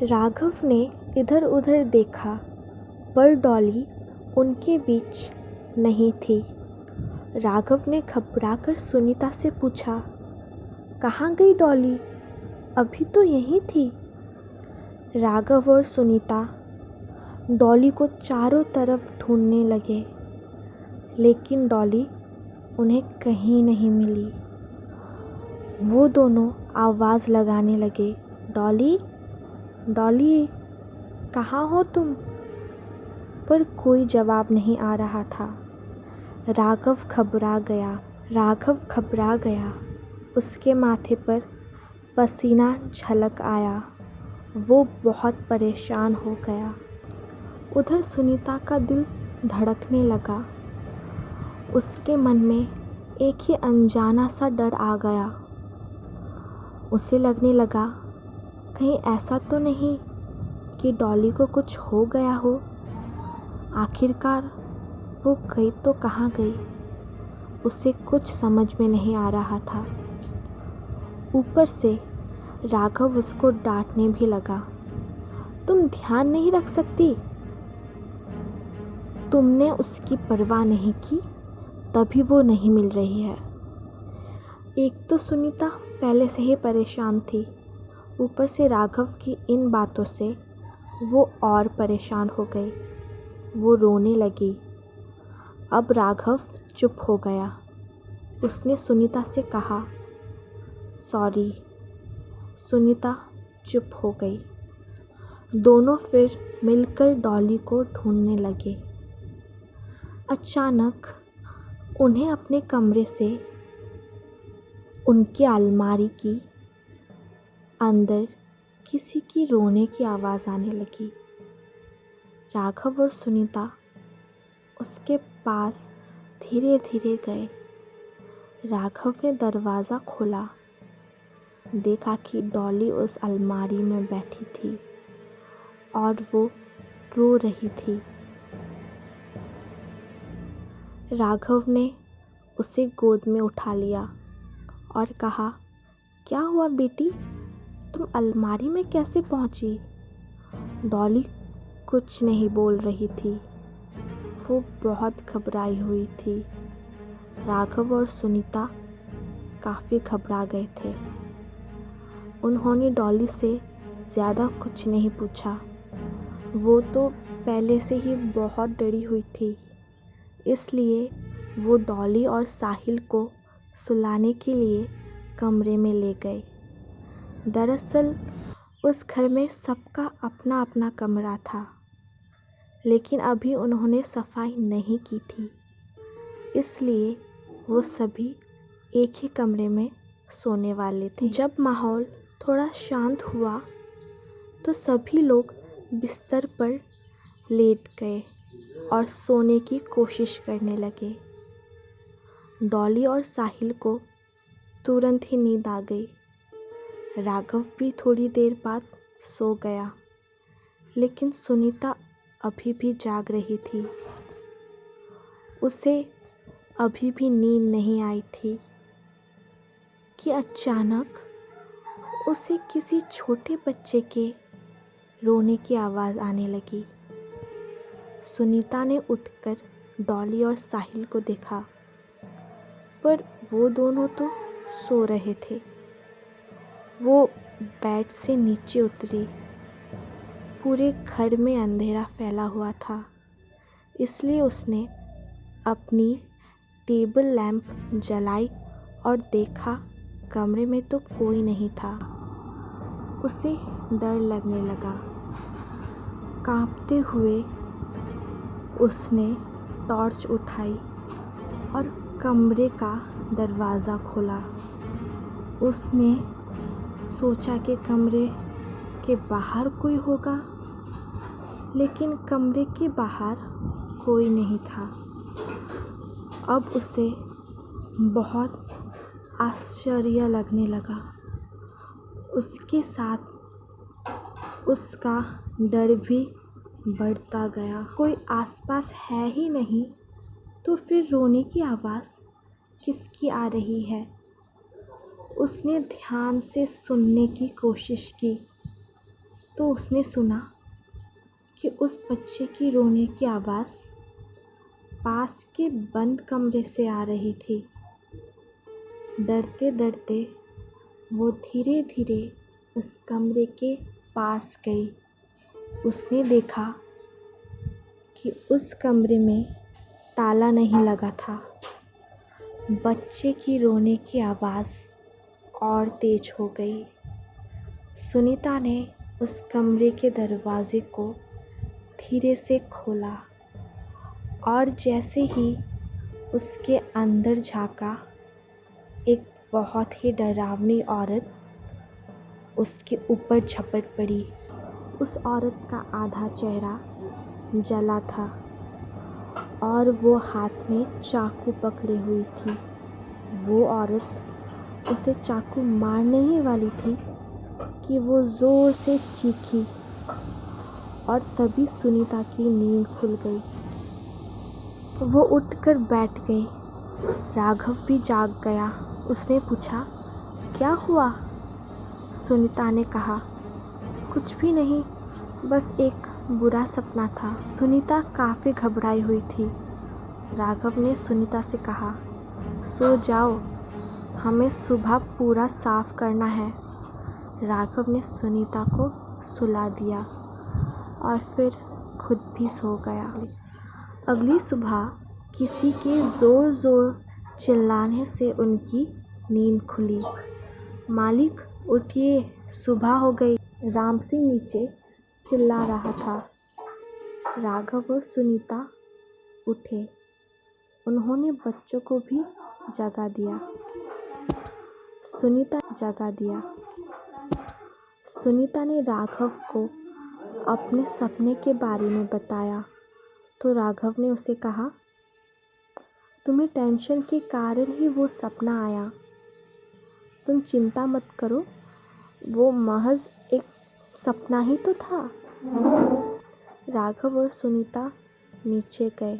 राघव ने इधर उधर देखा पर डॉली उनके बीच नहीं थी। राघव ने घबराकर सुनीता से पूछा, कहाँ गई डॉली? अभी तो यहीं थी। राघव और सुनीता डॉली को चारों तरफ ढूंढने लगे, लेकिन डॉली उन्हें कहीं नहीं मिली। वो दोनों आवाज़ लगाने लगे, डॉली, डॉली, कहाँ हो तुम? पर कोई जवाब नहीं आ रहा था। राघव घबरा गया। उसके माथे पर पसीना झलक आया। वो बहुत परेशान हो गया। उधर सुनीता का दिल धड़कने लगा। उसके मन में एक ही अनजाना सा डर आ गया। उसे लगने लगा, कहीं ऐसा तो नहीं कि डॉली को कुछ हो गया हो। आखिरकार वो गई तो कहाँ गई? उसे कुछ समझ में नहीं आ रहा था। ऊपर से राघव उसको डांटने भी लगा, तुम ध्यान नहीं रख सकती? तुमने उसकी परवाह नहीं की, तभी वो नहीं मिल रही है। एक तो सुनीता पहले से ही परेशान थी, ऊपर से राघव की इन बातों से वो और परेशान हो गई। वो रोने लगी। अब राघव चुप हो गया। उसने सुनीता से कहा, सॉरी। सुनीता चुप हो गई। दोनों फिर मिलकर डॉली को ढूंढने लगे। अचानक उन्हें अपने कमरे से उनकी अलमारी की अंदर किसी की रोने की आवाज़ आने लगी। राघव और सुनीता उसके पास धीरे धीरे गए। राघव ने दरवाज़ा खोला, देखा कि डॉली उस अलमारी में बैठी थी और वो रो रही थी। राघव ने उसे गोद में उठा लिया और कहा, क्या हुआ बेटी? तुम अलमारी में कैसे पहुंची? डॉली कुछ नहीं बोल रही थी। वो बहुत घबराई हुई थी। राघव और सुनीता काफ़ी घबरा गए थे। उन्होंने डॉली से ज़्यादा कुछ नहीं पूछा। वो तो पहले से ही बहुत डरी हुई थी, इसलिए वो डॉली और साहिल को सुलाने के लिए कमरे में ले गए। दरअसल उस घर में सबका अपना अपना कमरा था, लेकिन अभी उन्होंने सफाई नहीं की थी, इसलिए वो सभी एक ही कमरे में सोने वाले थे। जब माहौल थोड़ा शांत हुआ तो सभी लोग बिस्तर पर लेट गए और सोने की कोशिश करने लगे। डॉली और साहिल को तुरंत ही नींद आ गई। राघव भी थोड़ी देर बाद सो गया, लेकिन सुनीता अभी भी जाग रही थी। उसे अभी भी नींद नहीं आई थी कि अचानक उसे किसी छोटे बच्चे के रोने की आवाज़ आने लगी। सुनीता ने उठकर डॉली और साहिल को देखा, पर वो दोनों तो सो रहे थे। वो बेड से नीचे उतरी। पूरे घर में अंधेरा फैला हुआ था, इसलिए उसने अपनी टेबल लैंप जलाई और देखा कमरे में तो कोई नहीं था। उसे डर लगने लगा। कांपते हुए उसने टॉर्च उठाई और कमरे का दरवाज़ा खोला। उसने सोचा कि कमरे के बाहर कोई होगा, लेकिन कमरे के बाहर कोई नहीं था। अब उसे बहुत आश्चर्य लगने लगा। उसके साथ उसका डर भी बढ़ता गया। कोई आसपास है ही नहीं, तो फिर रोने की आवाज़ किसकी आ रही है? उसने ध्यान से सुनने की कोशिश की, तो उसने सुना कि उस बच्चे की रोने की आवाज़ पास के बंद कमरे से आ रही थी। डरते डरते वो धीरे धीरे उस कमरे के पास गई। उसने देखा कि उस कमरे में ताला नहीं लगा था। बच्चे की रोने की आवाज़ और तेज हो गई। सुनीता ने उस कमरे के दरवाजे को धीरे से खोला और जैसे ही उसके अंदर झांका, एक बहुत ही डरावनी औरत उसके ऊपर झपट पड़ी। उस औरत का आधा चेहरा जला था और वो हाथ में चाकू पकड़े हुई थी। वो औरत उसे चाकू मारने ही वाली थी कि वो ज़ोर से चीखी और तभी सुनीता की नींद खुल गई। वो उठकर बैठ गई। राघव भी जाग गया। उसने पूछा, क्या हुआ? सुनीता ने कहा, कुछ भी नहीं, बस एक बुरा सपना था। सुनीता काफ़ी घबराई हुई थी। राघव ने सुनीता से कहा, सो जाओ, हमें सुबह पूरा साफ करना है। राघव ने सुनीता को सुला दिया और फिर खुद भी सो गया। अगली सुबह किसी के ज़ोर ज़ोर चिल्लाने से उनकी नींद खुली। मालिक उठिए, सुबह हो गई। राम सिंह नीचे चिल्ला रहा था। राघव और सुनीता उठे। उन्होंने बच्चों को भी जगा दिया। सुनीता ने राघव को अपने सपने के बारे में बताया तो राघव ने उसे कहा, तुम्हें टेंशन के कारण ही वो सपना आया। तुम चिंता मत करो, वो महज एक सपना ही तो था। राघव और सुनीता नीचे गए।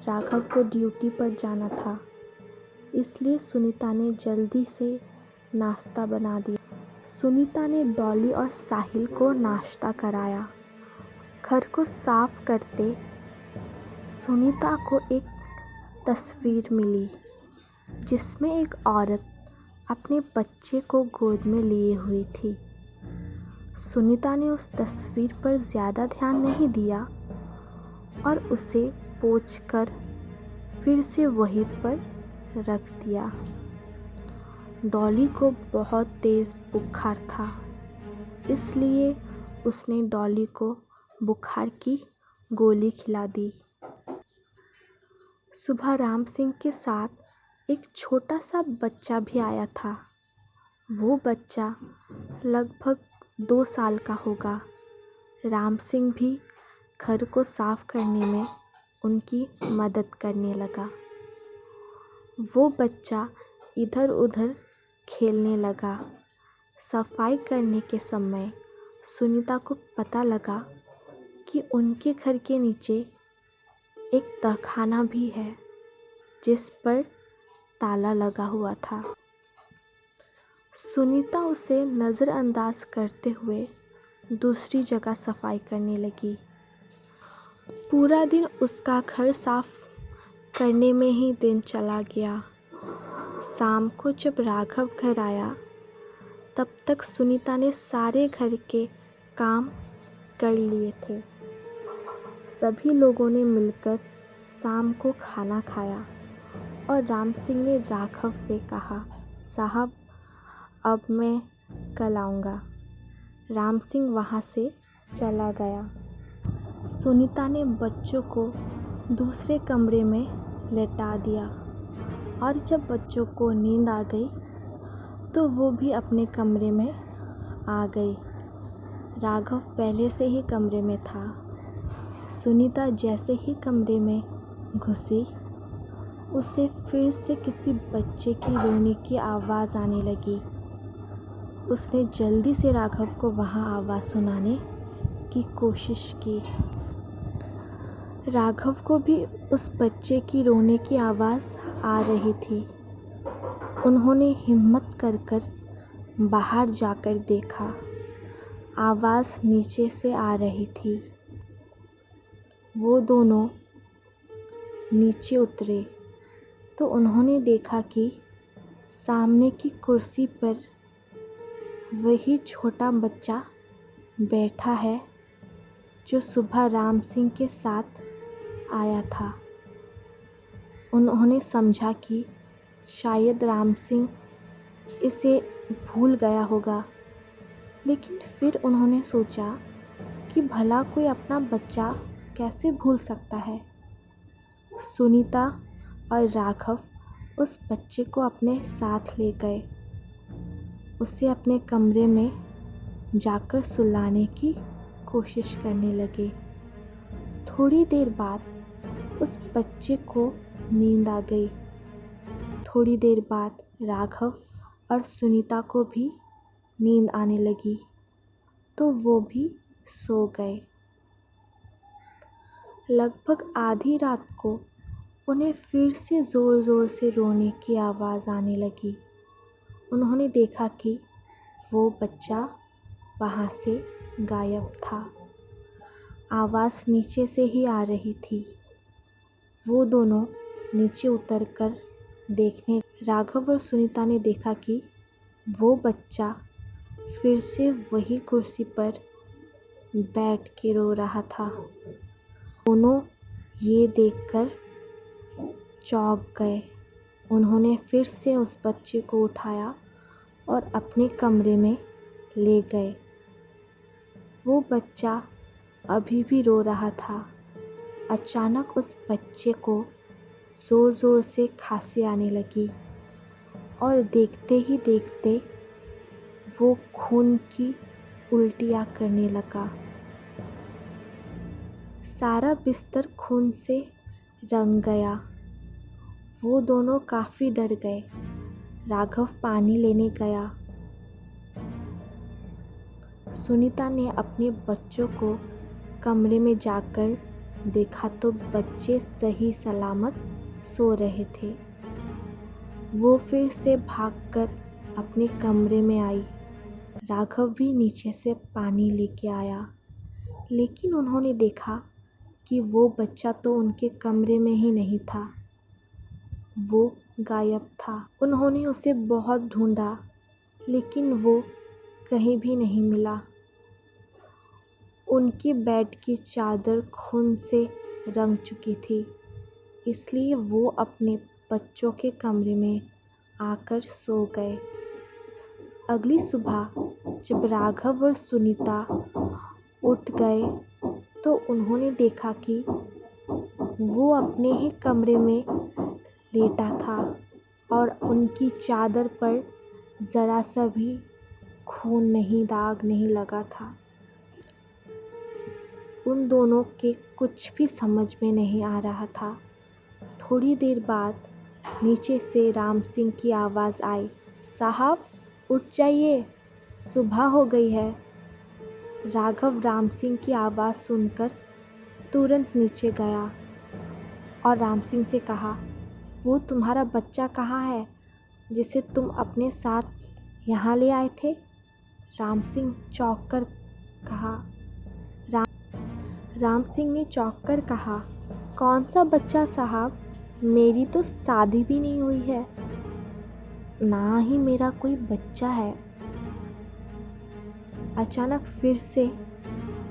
राघव को ड्यूटी पर जाना था, इसलिए सुनीता ने जल्दी से नाश्ता बना दिया। सुनीता ने डॉली और साहिल को नाश्ता कराया। घर को साफ करते सुनीता को एक तस्वीर मिली जिसमें एक औरत अपने बच्चे को गोद में लिए हुई थी। सुनीता ने उस तस्वीर पर ज़्यादा ध्यान नहीं दिया और उसे पोंछकर फिर से वहीं पर रख दिया। डॉली को बहुत तेज़ बुखार था, इसलिए उसने डॉली को बुखार की गोली खिला दी। सुबह राम सिंह के साथ एक छोटा सा बच्चा भी आया था। वो बच्चा लगभग 2 साल का होगा। राम सिंह भी घर को साफ करने में उनकी मदद करने लगा। वो बच्चा इधर उधर खेलने लगा। सफाई करने के समय सुनीता को पता लगा कि उनके घर के नीचे एक तहखाना भी है जिस पर ताला लगा हुआ था। सुनीता उसे नज़रअंदाज करते हुए दूसरी जगह सफाई करने लगी। पूरा दिन उसका घर साफ करने में ही दिन चला गया। शाम को जब राघव घर आया तब तक सुनीता ने सारे घर के काम कर लिए थे। सभी लोगों ने मिलकर शाम को खाना खाया और राम सिंह ने राघव से कहा, साहब अब मैं कल आऊँगा। राम सिंह वहाँ से चला गया। सुनीता ने बच्चों को दूसरे कमरे में लेटा दिया और जब बच्चों को नींद आ गई तो वो भी अपने कमरे में आ गई। राघव पहले से ही कमरे में था। सुनीता जैसे ही कमरे में घुसी, उसे फिर से किसी बच्चे की रोने की आवाज़ आने लगी। उसने जल्दी से राघव को वहाँ आवाज़ सुनाने की कोशिश की। राघव को भी उस बच्चे की रोने की आवाज़ आ रही थी। उन्होंने हिम्मत कर बाहर जाकर देखा। आवाज़ नीचे से आ रही थी। वो दोनों नीचे उतरे तो उन्होंने देखा कि सामने की कुर्सी पर वही छोटा बच्चा बैठा है जो सुबह राम सिंह के साथ आया था। उन्होंने समझा कि शायद राम सिंह इसे भूल गया होगा, लेकिन फिर उन्होंने सोचा कि भला कोई अपना बच्चा कैसे भूल सकता है। सुनीता और राघव उस बच्चे को अपने साथ ले गए, उसे अपने कमरे में जाकर सुलाने की कोशिश करने लगे। थोड़ी देर बाद उस बच्चे को नींद आ गई। थोड़ी देर बाद राघव और सुनीता को भी नींद आने लगी तो वो भी सो गए। लगभग आधी रात को उन्हें फिर से ज़ोर ज़ोर से रोने की आवाज़ आने लगी। उन्होंने देखा कि वो बच्चा वहाँ से गायब था। आवाज़ नीचे से ही आ रही थी। वो दोनों नीचे उतरकर देखने राघव और सुनीता ने देखा कि वो बच्चा फिर से वही कुर्सी पर बैठ के रो रहा था। दोनों ये देखकर चौंक गए। उन्होंने फिर से उस बच्चे को उठाया और अपने कमरे में ले गए। वो बच्चा अभी भी रो रहा था। अचानक उस बच्चे को ज़ोर ज़ोर से खांसी आने लगी और देखते ही देखते वो खून की उल्टियाँ करने लगा। सारा बिस्तर खून से रंग गया। वो दोनों काफ़ी डर गए। राघव पानी लेने गया। सुनीता ने अपने बच्चों को कमरे में जाकर देखा तो बच्चे सही सलामत सो रहे थे। वो फिर से भागकर अपने कमरे में आई। राघव भी नीचे से पानी लेके आया, लेकिन उन्होंने देखा कि वो बच्चा तो उनके कमरे में ही नहीं था, वो गायब था। उन्होंने उसे बहुत ढूंढा, लेकिन वो कहीं भी नहीं मिला। उनकी बेड की चादर खून से रंग चुकी थी, इसलिए वो अपने बच्चों के कमरे में आकर सो गए। अगली सुबह जब राघव और सुनीता उठ गए तो उन्होंने देखा कि वो अपने ही कमरे में लेटा था और उनकी चादर पर ज़रा सा भी खून नहीं, दाग नहीं लगा था। उन दोनों के कुछ भी समझ में नहीं आ रहा था। थोड़ी देर बाद नीचे से राम सिंह की आवाज़ आई, साहब उठ जाइए, सुबह हो गई है। राघव राम सिंह की आवाज़ सुनकर तुरंत नीचे गया और राम सिंह से कहा, वो तुम्हारा बच्चा कहाँ है जिसे तुम अपने साथ यहाँ ले आए थे? राम सिंह ने चौंक कर कहा, कौन सा बच्चा साहब, मेरी तो शादी भी नहीं हुई है, ना ही मेरा कोई बच्चा है। अचानक फिर से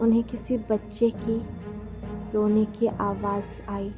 उन्हें किसी बच्चे की रोने की आवाज़ आई।